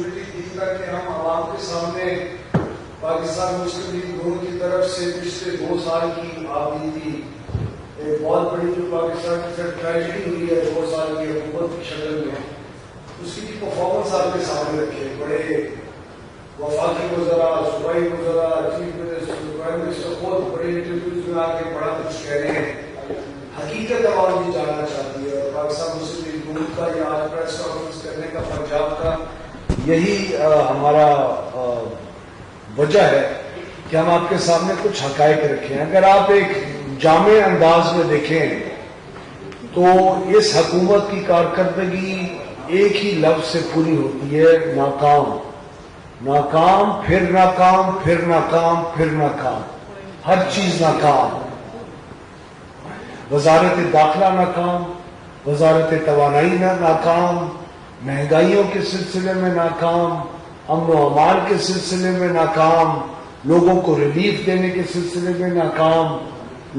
Opportunity دی تاکہ ہم عوام کے سامنے پاکستان مسلم لیگ نون کی طرف سے پچھلے 2 سال کی آبیدی ایک بہت بڑی جو پاکستان کی ساتھ ٹریجڈی ہوئی ہے 2 سال کی حکومت کی شکل میں، اس کی پرفارمنس آپ کے سامنے رکھے. بڑے وفاقی وزراء، صوبائی وزراء، چیف منسٹر، پرائم منسٹر خود بڑے انٹرویوز میں آ کے بڑا کچھ کہہ رہے ہیں. حقیقت عوام بھی جاننا چاہتی ہے، اور پاکستان مسلم لیگ نون کا یہ آج پریس کانفرنس کرنے کا پنجاب کا یہی ہمارا وجہ ہے کہ ہم آپ کے سامنے کچھ حقائق رکھیں. اگر آپ ایک جامع انداز میں دیکھیں تو اس حکومت کی کارکردگی ایک ہی لفظ سے پوری ہوتی ہے: ناکام. ناکام، پھر ناکام، پھر ناکام، پھر ناکام. ہر چیز ناکام. وزارت داخلہ ناکام، وزارت توانائی ناکام، مہنگائیوں کے سلسلے میں ناکام، امن و امان کے سلسلے میں ناکام، لوگوں کو ریلیف دینے کے سلسلے میں ناکام،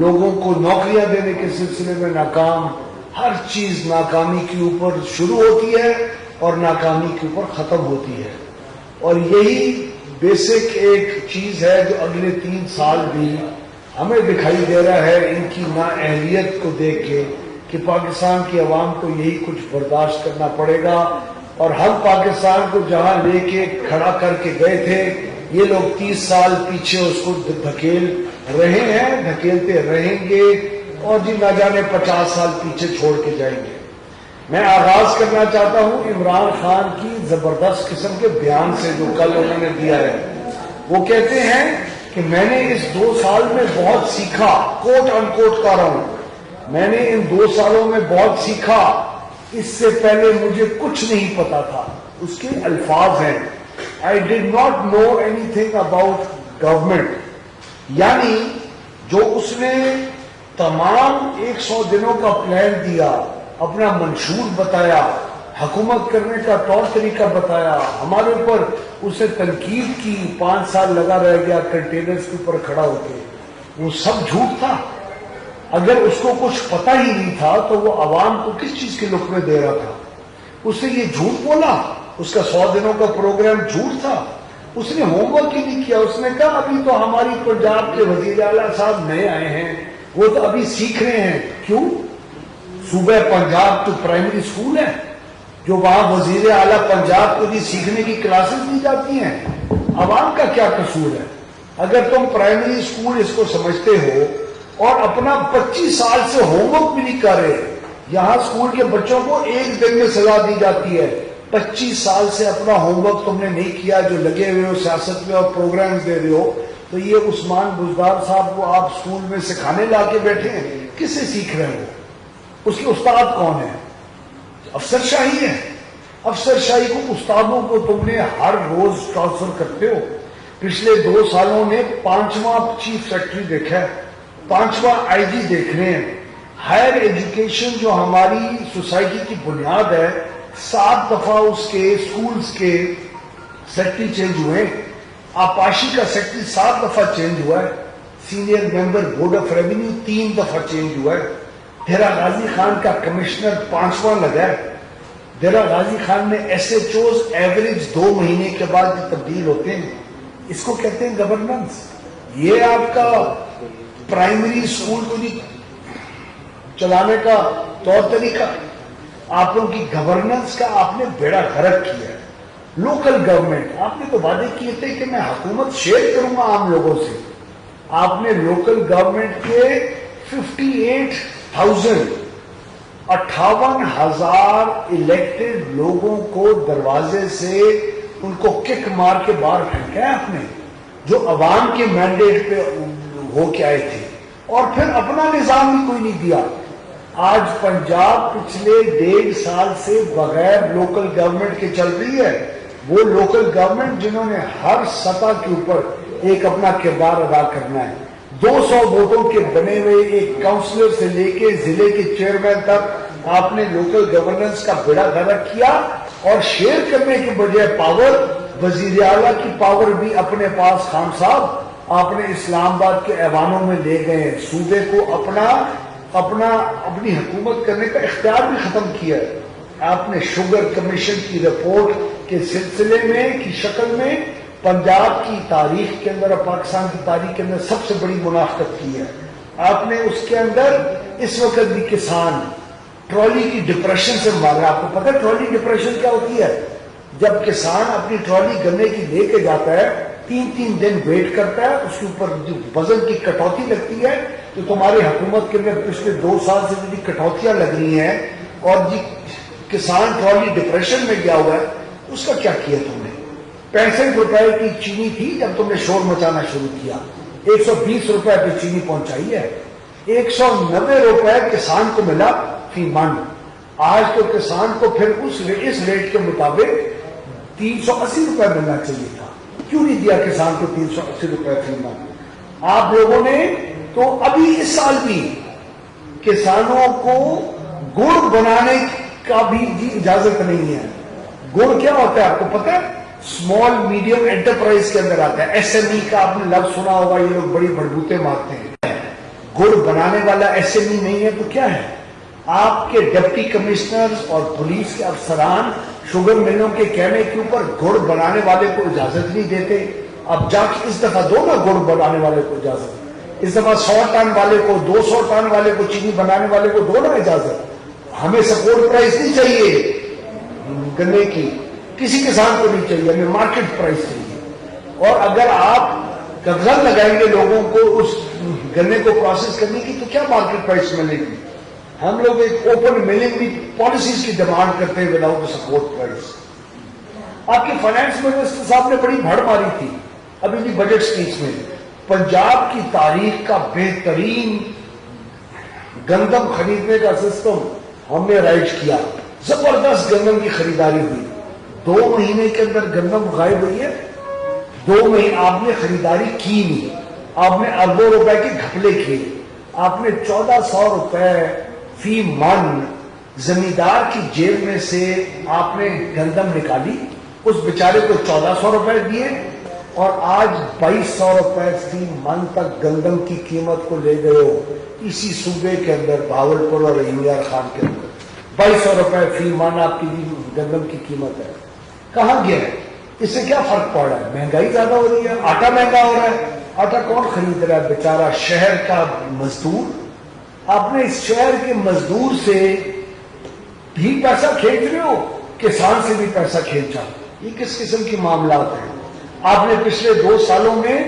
لوگوں کو نوکریاں دینے کے سلسلے میں ناکام. ہر چیز ناکامی کے اوپر شروع ہوتی ہے اور ناکامی کے اوپر ختم ہوتی ہے. اور یہی بیسک ایک چیز ہے جو اگلے 3 سال بھی ہمیں دکھائی دے رہا ہے ان کی نااہلیت کو دیکھ کے کہ پاکستان کی عوام کو یہی کچھ برداشت کرنا پڑے گا. اور ہم پاکستان کو جہاں لے کے کھڑا کر کے گئے تھے، یہ لوگ 30 سال پیچھے اس کو دھکیل رہے ہیں، دھکیلتے رہیں گے، اور جی نہ جانے 50 سال پیچھے چھوڑ کے جائیں گے. میں آغاز کرنا چاہتا ہوں عمران خان کی زبردست قسم کے بیان سے جو کل انہوں نے دیا ہے. وہ کہتے ہیں کہ میں نے اس 2 سال میں بہت سیکھا، کوٹ ان کوٹ کر رہا ہوں، میں نے ان 2 سالوں میں بہت سیکھا، اس سے پہلے مجھے کچھ نہیں پتا تھا. اس کے الفاظ ہیں I did not know anything about government. یعنی جو اس نے تمام 100 دنوں کا پلان دیا، اپنا منشور بتایا، حکومت کرنے کا طور طریقہ بتایا، ہمارے اوپر اسے تنقید کی، 5 سال لگا رہ گیا کنٹینرز کے اوپر کھڑا ہو کے، وہ سب جھوٹ تھا. اگر اس کو کچھ پتہ ہی نہیں تھا تو وہ عوام کو کس چیز کے لقمے دے رہا تھا؟ اس نے یہ جھوٹ بولا، اس کا 100 دنوں کا پروگرام جھوٹ تھا. اس نے ہوم ورک ہی نہیں کیا. اس نے کہا ابھی تو ہماری پنجاب کے وزیر اعلیٰ صاحب نئے آئے ہیں، وہ تو ابھی سیکھ رہے ہیں. کیوں؟ صوبہ پنجاب تو پرائمری اسکول ہے جو وہاں وزیر اعلیٰ پنجاب کو بھی سیکھنے کی کلاسز دی جاتی ہیں. عوام کا کیا قصور ہے؟ اگر تم پرائمری اسکول اس کو سمجھتے ہو اور اپنا 25 سال سے ہوم ورک بھی نہیں کر رہے، یہاں اسکول کے بچوں کو 1 دن میں سزا دی جاتی ہے. 25 سال سے اپنا ہوم ورک تم نے نہیں کیا، جو لگے ہوئے ہو سیاست میں اور پروگرامز دے رہے ہو، تو یہ عثمان بزدار صاحب کو آپ اسکول میں سکھانے لا کے بیٹھے ہیں. کس سے سیکھ رہے ہو؟ اس کے استاد کون ہیں؟ افسر شاہی ہے. افسر شاہی کو، استادوں کو تم نے ہر روز ٹرانسفر کرتے ہو. پچھلے 2 سالوں نے 5واں چیف سیکرٹری دیکھا ہے، 5واں آئی جی دیکھ رہے ہیں. ہائر ایجوکیشن جو ہماری سوسائٹی کی بنیاد ہے، 7 دفعہ اس کے اسکولز کے سیکرٹری چینج ہوئے. آپاشی کا سیکرٹری 7 دفعہ چینج ہوا ہے. Senior member board of revenue 3 دفعہ چینج ہوا ہے. دیرا غازی خان کا کمشنر 5واں لگا ہے. دیرا غازی خان میں ایس ایچ اوز ایوریج 2 مہینے کے بعد تبدیل ہوتے ہیں. اس کو کہتے ہیں گورننس. یہ آپ کا پرائمری اسکول کو نہیں چلانے کا طور طریقہ. آپ لوگوں کی گورننس کا آپ نے بیڑا غرق کیا ہے. لوکل گورنمنٹ، آپ نے تو وعدے کیے تھے کہ میں حکومت شیئر کروں گا عام لوگوں سے. آپ نے لوکل گورنمنٹ کے 58,000 الیکٹڈ لوگوں کو دروازے سے ان کو کک مار کے باہر پھینکا ہے آپ نے، جو عوام کے مینڈیٹ پہ ہو کے آئے تھے. اور پھر اپنا نظام بھی کوئی نہیں دیا. آج پنجاب پچھلے 1.5 سال سے بغیر لوکل گورنمنٹ کے چل رہی ہے. وہ لوکل گورنمنٹ جنہوں نے ہر سطح کے اوپر ایک اپنا کردار ادا کرنا ہے. 200 ووٹوں کے بنے ہوئے ایک کاؤنسلر سے لے کے ضلع کے چیئرمین تک آپ نے لوکل گورننس کا بیڑا غرق کیا. اور شیئر کرنے کے بجائے پاور، وزیر اعلیٰ کی پاور بھی اپنے پاس خان صاحب آپ نے اسلام آباد کے ایوانوں میں لے گئے. صوبے کو اپنی حکومت کرنے کا اختیار بھی ختم کیا ہے. آپ نے شوگر کمیشن کی رپورٹ کے سلسلے میں کی شکل میں پنجاب کی تاریخ کے اندر اور پاکستان کی تاریخ کے اندر سب سے بڑی منافقت کی ہے. آپ نے اس کے اندر اس وقت بھی کسان ٹرالی کی ڈپریشن سے مار رہا ہے. آپ کو پتہ ہے ٹرالی ڈپریشن کیا ہوتی ہے؟ جب کسان اپنی ٹرالی گنے کی لے کے جاتا ہے 3 دن ویٹ کرتا ہے, اس کے اوپر جو وزن کی کٹوتی لگتی ہے, تو تمہاری حکومت کے اندر پچھلے 2 سال سے جو کٹوتیاں لگ رہی ہیں اور جی کسان ٹرالی ڈپریشن میں گیا ہوا ہے, اس کا کیا کیا تم نے؟ 65 روپے کی چینی تھی جب تم نے شور مچانا شروع کیا, 120 روپے پہ چینی پہنچائی ہے, 190 روپے کسان کو ملا فی من. آج تو کسان کو پھر اس ریٹ کے مطابق 380 روپے ملنا چاہیے تھا. کیوں نہیں دیا کسان کو 380 روپے فی من؟ آپ لوگوں نے تو ابھی اس سال بھی کسانوں کو گڑ بنانے کا بھی اجازت نہیں ہے. گڑ کیا ہوتا ہے آپ کو پتہ ہے؟ اسمال میڈیم انٹرپرائز کے اندر آتا ہے. ایس ایم ای کا آپ نے لفظ سنا ہوگا, یہ لوگ بڑی بڑبوتے مارتے ہیں. گڑ بنانے والا ایس ایم ای نہیں ہے تو کیا ہے؟ آپ کے ڈپٹی کمشنر اور پولیس کے افسران شوگر ملوں کے کہنے کے اوپر گڑ بنانے والے کو اجازت نہیں دیتے. اب جا کے اس دفعہ دو نا گڑ بنانے والے کو اجازت. اس دفعہ 100 ٹن والے کو, 200 ٹن والے کو, چینی بنانے والے کو دو نا اجازت. ہمیں سپورٹ پرائز نہیں چاہیے گنے کی, کسی کسان کو نہیں چاہیے, ہمیں مارکیٹ پرائز چاہیے. اور اگر آپ قبضہ لگائیں گے لوگوں کو اس گنے کو پروسیس کرنے کی تو کیا مارکیٹ پرائز ملے گی؟ ہم لوگ ایک اوپن ملنگ بھی پالیسیز کی ڈیمانڈ کرتے ہیں وداؤٹ سپورٹ پرائز. آپ کے فائنانس منسٹر صاحب نے بڑی بھڑ ماری تھی ابھی بھی بجٹ اسپیچ میں, پنجاب کی تاریخ کا بہترین گندم خریدنے کا سسٹم ہم نے رائج کیا. زبردست گندم کی خریداری ہوئی, 2 مہینے کے اندر گندم غائب ہوئی ہے. 2 مہینے آپ نے خریداری کی نہیں, آپ نے اربوں روپے کے گھپلے کیے. آپ نے 1400 روپے فی من زمیندار کی جیب میں سے آپ نے گندم نکالی, اس بیچارے کو 1400 روپے دیے, اور آج 2200 روپے فی من تک گندم کی قیمت کو لے گئے ہو. اسی صوبے کے اندر بھاولپور اور رحیم یار خان کے اندر 2200 روپے فی من آپ کی گندم کی قیمت ہے. کہاں گیا ہے؟ اس سے کیا فرق پڑ رہا ہے؟ مہنگائی زیادہ ہو رہی ہے, آٹا مہنگا ہو رہا ہے. آٹا کون خرید رہا ہے؟ بیچارہ شہر کا مزدور. آپ نے اس شہر کے مزدور سے بھی پیسہ کھینچ رہے ہو, کسان سے بھی پیسہ کھینچا. یہ کس قسم کی معاملات ہیں؟ آپ نے پچھلے 2 سالوں میں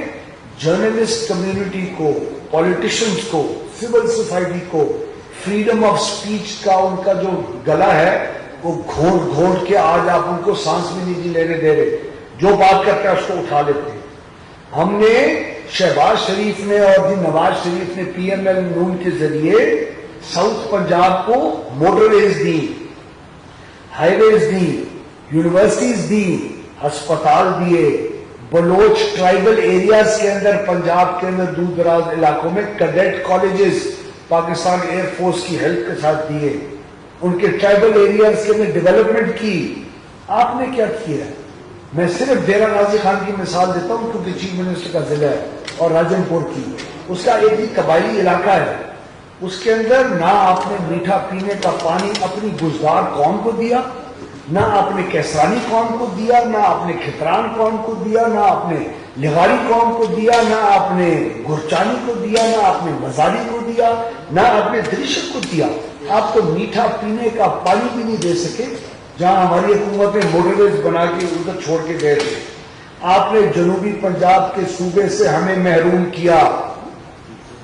جرنلسٹ کمیونٹی کو, پولیٹیشنز کو, سول سوسائٹی کو فریڈم آف سپیچ کا ان کا جو گلا ہے وہ گھونٹ کے آج آپ ان کو سانس بھی نہیں لینے دے رہے. جو بات کرتا ہے اس کو اٹھا لیتے ہیں. ہم نے شہباز شریف نے اور نواز شریف نے پی ایم ایل نون کے ذریعے ساؤتھ پنجاب کو موٹر ویز دی, ہائی ویز دی, یونیورسٹیز دی, ہسپتال دیے. بلوچ ٹرائبل ایریاز کے اندر پنجاب کے اندر دور دراز علاقوں میں cadet colleges Pakistan air force کی ہیلپ کے ساتھ دیے. ان کے ٹرائبل ایریاز کے اندر ڈیولپمنٹ کی. آپ نے کیا کیا ہے؟ میں صرف ڈیرہ غازی خان کی مثال دیتا ہوں کیونکہ چیف منسٹر کا ضلع ہے, اور راجن پور کی. اس کا ایک ہی قبائلی علاقہ ہے, اس کے اندر نہ آپ نے میٹھا پینے کا پانی اپنی گزدار قوم کو دیا, نہ آپ نے کیسرانی قوم کو دیا, نہ آپ نے کھتران قوم کو دیا, نہ آپ نے لغاری قوم کو دیا, نہ آپ نے گرچانی کو دیا, نہ آپ نے مزاری کو دیا, نہ آپ نے دریشت کو دیا. آپ تو میٹھا پینے کا پانی بھی نہیں دے سکے جہاں ہماری حکومت نے موٹر ویز بنا کے ادھر چھوڑ کے گئے تھے. آپ نے جنوبی پنجاب کے صوبے سے ہمیں محروم کیا.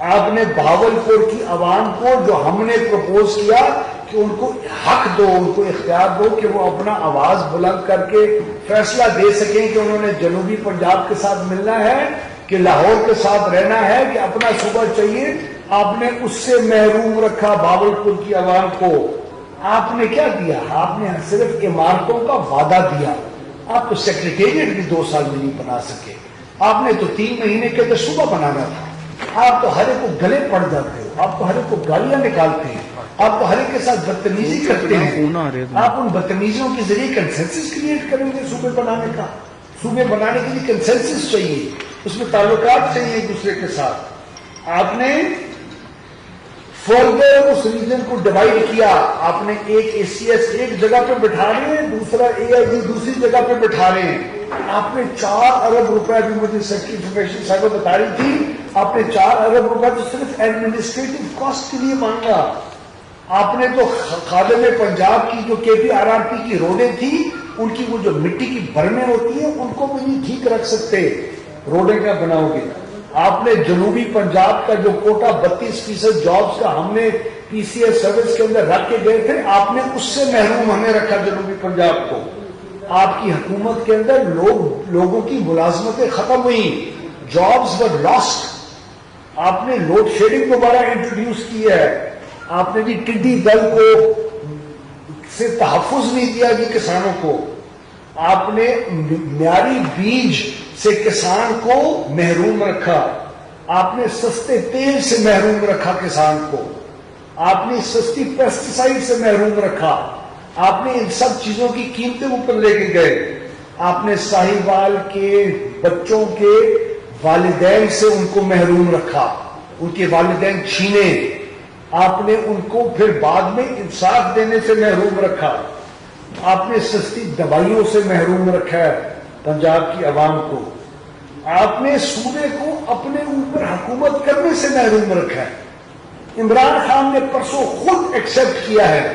آپ نے بھاولپور کی عوام کو جو ہم نے پروپوز کیا کہ ان کو حق دو, ان کو اختیار دو کہ وہ اپنا آواز بلند کر کے فیصلہ دے سکیں کہ انہوں نے جنوبی پنجاب کے ساتھ ملنا ہے کہ لاہور کے ساتھ رہنا ہے کہ اپنا صوبہ چاہیے. آپ نے اس سے محروم رکھا بھاولپور کی عوام کو. آپ نے کیا دیا؟ آپ نے صرف عمارتوں کا وعدہ دیا. آپ کو سیکریٹریٹ بھی 2 سال میں نہیں بنا سکے. آپ نے تو 3 مہینے کے اندر صوبہ بنانا تھا. آپ تو ہر ایک کو گلے پڑ جاتے ہو, آپ تو ہر ایک کو گالیاں نکالتے ہیں, آپ تو ہر ایک کے ساتھ بدتمیزی کرتے ہیں. آپ ان بدتمیزیوں کے ذریعے کنسنسس کریٹ کریں گے صوبے بنانے کا. صوبے بنانے کے لیے کنسنسس چاہیے, اس میں تعلقات چاہیے ایک دوسرے کے ساتھ. آپ نے فردر اس ریجن کو ڈیوائڈ کیا. آپ نے ایک ACS ایک جگہ پہ بٹھا رہے ہیں, دوسرا AIG دوسری جگہ پہ بٹھا رہے ہیں. آپ نے 4 ارب روپے بھی مجھے سیکٹری انفارمیشن صاحبہ بتا رہی تھی, آپ نے 4 ارب روپے تو صرف ایڈمنسٹریٹو کاسٹ کے لیے مانگا. آپ نے تو خادم پنجاب کی جو KPRRP کی روڈیں تھی, ان کی وہ جو مٹی کی برمیں ہوتی ہیں ان کو بھی نہیں ٹھیک رکھ سکتے, روڈیں کیا بناؤ گے. آپ نے جنوبی پنجاب کا جو کوٹا 32% جابز کا ہم نے PCS سروس کے اندر رکھ کے گئے تھے, آپ نے اس سے محروم ہمیں رکھا جنوبی پنجاب کو. آپ کی حکومت کے اندر لوگوں کی ملازمتیں ختم ہوئیں, جابز ور لاسٹ. آپ نے لوڈ شیڈنگ دوبارہ انٹروڈیوس کی ہے. آپ نے بھی ٹڈی دل کو سے تحفظ نہیں دیا جی کسانوں کو. آپ نے معیاری بیج سے کسان کو محروم رکھا. آپ نے سستے تیل سے محروم رکھا کسان کو. آپ نے سستی پیسٹیسائڈ سے محروم رکھا. آپ نے ان سب چیزوں کی قیمتیں اوپر لے کے گئے. آپ نے ساہیوال کے بچوں کے والدین سے ان کو محروم رکھا, ان کے والدین چھینے. آپ نے ان کو پھر بعد میں انصاف دینے سے محروم رکھا. آپ نے سستی دوائیوں سے محروم رکھا ہے پنجاب کی عوام کو. آپ نے صوبے کو اپنے اوپر حکومت کرنے سے محروم رکھا ہے. عمران خان نے پرسوں خود ایکسپٹ کیا ہے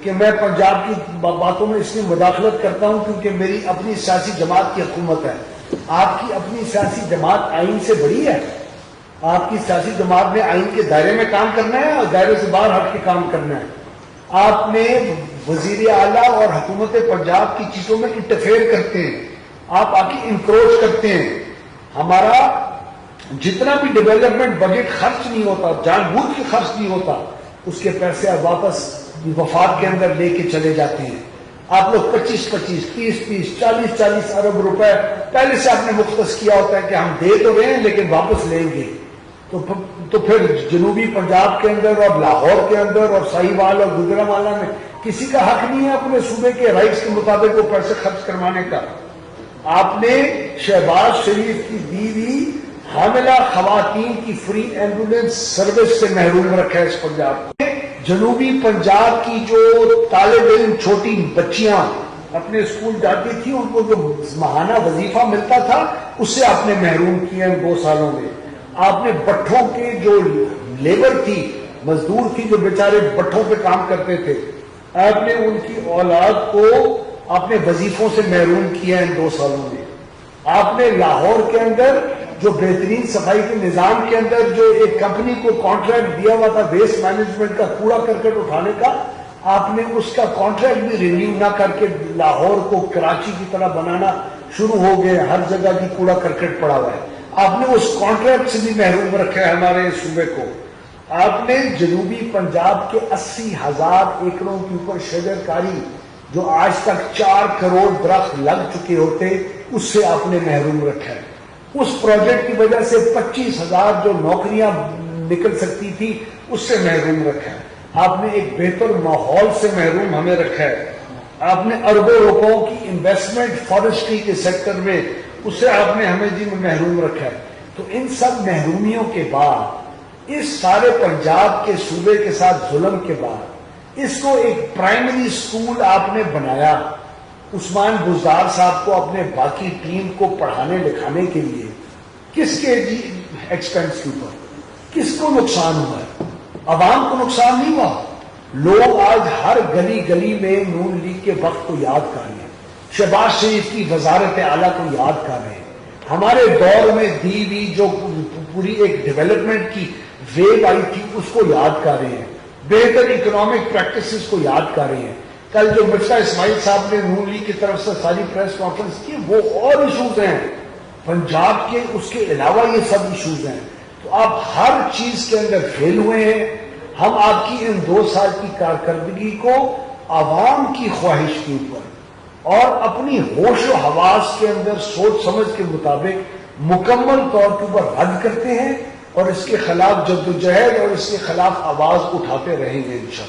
کہ میں پنجاب کی باتوں میں اس لیے مداخلت کرتا ہوں کیونکہ میری اپنی سیاسی جماعت کی حکومت ہے. آپ کی اپنی سیاسی جماعت آئین سے بڑی ہے. آپ کی سیاسی جماعت نے آئین کے دائرے میں کام کرنا ہے اور دائرے سے باہر ہٹ کے کام کرنا ہے. آپ نے وزیر اعلیٰ اور حکومت پنجاب کی چیزوں میں انٹرفیئر کرتے ہیں, آپ آ کے انکروچ کرتے ہیں. ہمارا جتنا بھی ڈیولپمنٹ بجٹ خرچ نہیں ہوتا, جان بوجھ کے خرچ نہیں ہوتا, اس کے پیسے آپ واپس وفاق کے اندر لے کے چلے جاتے ہیں. آپ لوگ 25-25, 30-30, 40-40 ارب روپے پہلے سے آپ نے مختص کیا ہوتا ہے کہ ہم دے تو رہے ہیں لیکن واپس لیں گے. تو پھر جنوبی پنجاب کے اندر اور لاہور کے اندر اور ساہیوال اور گجرانوالہ میں کسی کا حق نہیں ہے اپنے صوبے کے رائٹس کے مطابق وہ پیسے خرچ کروانے کا. آپ نے شہباز شریف کی بیوی حاملہ خواتین کی فری ایمبولینس سروس سے محروم رکھا ہے اس پنجاب کو. جنوبی پنجاب کی جو طالب علم چھوٹی بچیاں اپنے اسکول جاتی تھی, ان کو جو ماہانہ وظیفہ ملتا تھا اس سے آپ نے محروم کیا ان 2 سالوں میں. آپ نے بٹھوں کے جو لیبر تھی, مزدور تھی جو بیچارے بٹھوں پہ کام کرتے تھے, آپ نے ان کی اولاد کو اپنے وظیفوں سے محروم کیا ان 2 سالوں میں. آپ نے لاہور کے اندر جو بہترین صفائی کے نظام کے اندر جو ایک کمپنی کو کانٹریکٹ دیا ہوا تھا ویسٹ مینجمنٹ کا, کوڑا کرکٹ اٹھانے کا, آپ نے اس کا کانٹریکٹ بھی رینیو نہ کر کے لاہور کو کراچی کی طرح بنانا شروع ہو گئے. ہر جگہ کی کوڑا کرکٹ پڑا ہوا ہے. آپ نے اس کانٹریکٹ سے بھی محروم رکھا ہے ہمارے صوبے کو. آپ نے جنوبی پنجاب کے 80,000 ایکڑوں کے اوپر شجر کاری جو آج تک 4 کروڑ درخت لگ چکے ہوتے, اس سے آپ نے محروم رکھا ہے. اس پروجیکٹ کی وجہ سے 25,000 جو نوکریاں نکل سکتی تھی اس سے محروم رکھا ہے. آپ نے ایک بہتر ماحول سے محروم ہمیں رکھا ہے. آپ نے اربوں روپوں کی انویسٹمنٹ فارسٹری کے سیکٹر میں, اس سے آپ نے ہمیں جی محروم رکھا ہے. تو ان سب محرومیوں کے بعد, اس سارے پنجاب کے صوبے کے ساتھ ظلم کے بعد, اس کو ایک پرائمری سکول آپ نے بنایا عثمان بزدار صاحب کو اپنے باقی ٹیم کو پڑھانے لکھانے کے لیے. کس کے جی ایکسپینس کے اوپر کس کو نقصان ہوا ہے؟ عوام کو نقصان نہیں ہوا. لوگ آج ہر گلی گلی میں نون لیگ کے وقت کو یاد کر رہے ہیں, شہباز شریف کی وزارت اعلیٰ کو یاد کر رہے ہیں, ہمارے دور میں دی ہوئی جو پوری ایک ڈیولپمنٹ کی ویو آئی تھی اس کو یاد کر رہے ہیں, بہتر اکنامک پریکٹسز کو یاد کر رہے ہیں. کل جو مرزا اسماعیل صاحب نے نون لیگ کی طرف سے ساری پریس کانفرنس کی, وہ اور ایشوز ہیں پنجاب کے, اس کے علاوہ یہ سب ایشوز ہیں. تو آپ ہر چیز کے اندر فیل ہوئے ہیں. ہم آپ کی ان 2 سال کی کارکردگی کو عوام کی خواہش کے اوپر اور اپنی ہوش و حواس کے اندر سوچ سمجھ کے مطابق مکمل طور کے اوپر رد کرتے ہیں اور اس کے خلاف جدوجہد اور اس کے خلاف آواز اٹھاتے رہیں گے انشاءاللہ.